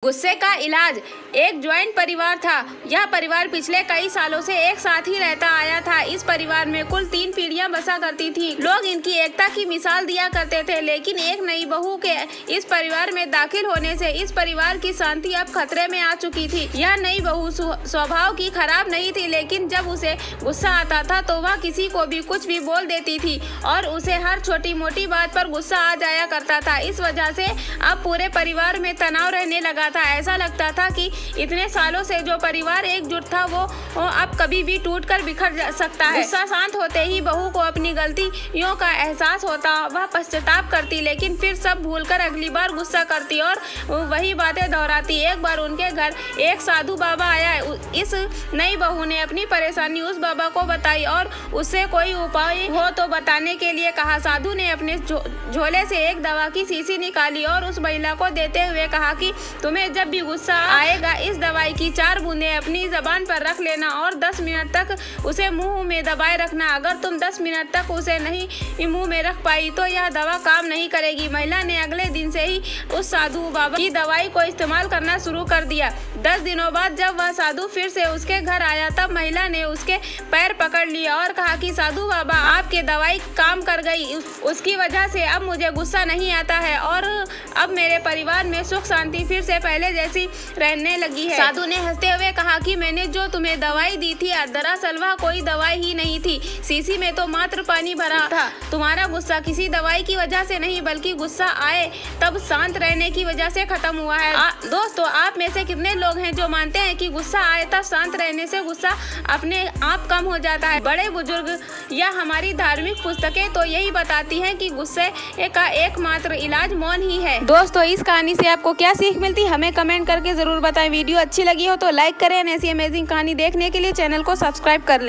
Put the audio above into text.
गुस्से का इलाज। एक ज्वाइंट परिवार था। यह परिवार पिछले कई सालों से एक साथ ही रहता आया था। इस परिवार में कुल 3 पीढ़ियां बसा करती थी। लोग इनकी एकता की मिसाल दिया करते थे, लेकिन एक नई बहू के इस परिवार में दाखिल होने से इस परिवार की शांति अब खतरे में आ चुकी थी। यह नई बहू स्वभाव की खराब नहीं थी, लेकिन जब उसे गुस्सा आता था तो वह किसी को भी कुछ भी बोल देती थी और उसे हर छोटी मोटी बात पर गुस्सा आ जाया करता था। इस वजह से अब पूरे परिवार में तनाव रहने लगा था। ऐसा लगता था कि इतने सालों से जो परिवार एकजुट था वो अब कभी भी टूटकर बिखर सकता है। गुस्सा शांत होते ही बहू को अपनी गलतियों का एहसास होता। वह पश्चाताप करती, लेकिन फिर सब भूलकर अगली बार गुस्सा करती और वही बातें दोहराती। एक बार उनके घर एक साधु बाबा आया। इस नई बहू ने अपनी परेशानी उस बाबा को बताई और उससे कोई उपाय हो तो बताने के लिए कहा। साधु ने अपने झोले से एक दवा की शीशी निकाली और उस महिला को देते हुए कहा कि तुम्हें जब भी गुस्सा आएगा इस दवाई की 4 बूंदें अपनी जबान पर रख लेना और 10 मिनट तक उसे मुंह में दबाए रखना। अगर तुम 10 मिनट तक उसे नहीं मुंह में रख पाई तो यह दवा काम नहीं करेगी। महिला ने अगले दिन से ही उस साधु बाबा की दवाई को इस्तेमाल करना शुरू कर दिया। 10 दिनों बाद जब वह साधु फिर से उसके घर आया तब महिला ने उसके पैर पकड़ लिया और कहा कि साधु बाबा, आपकी दवाई काम कर गई। उसकी वजह से अब मुझे गुस्सा नहीं आता है और अब मेरे परिवार में सुख शांति फिर से पहले जैसी रहने लगी है। साधु ने हंसते हुए कहा कि मैंने जो तुम्हें दवाई दी थी दरअसल वह कोई दवाई ही नहीं थी। शीशी में तो मात्र पानी भरा था। तुम्हारा गुस्सा किसी दवाई की वजह से नहीं बल्कि गुस्सा आए तब शांत रहने की वजह से खत्म हुआ है। दोस्तों, आप में से कितने लोग हैं जो मानते हैं कि गुस्सा आए तब शांत रहने से गुस्सा अपने आप कम हो जाता है? बड़े बुजुर्ग या हमारी धार्मिक पुस्तकें तो यही बताती हैं कि गुस्से का एकमात्र इलाज मौन ही है। दोस्तों, इस कहानी से आपको क्या सीख मिलती है हमें कमेंट करके जरूर बताएं। वीडियो अच्छी लगी हो तो लाइक करें। ऐसी अमेजिंग कहानी देखने के लिए चैनल को सब्सक्राइब कर लें।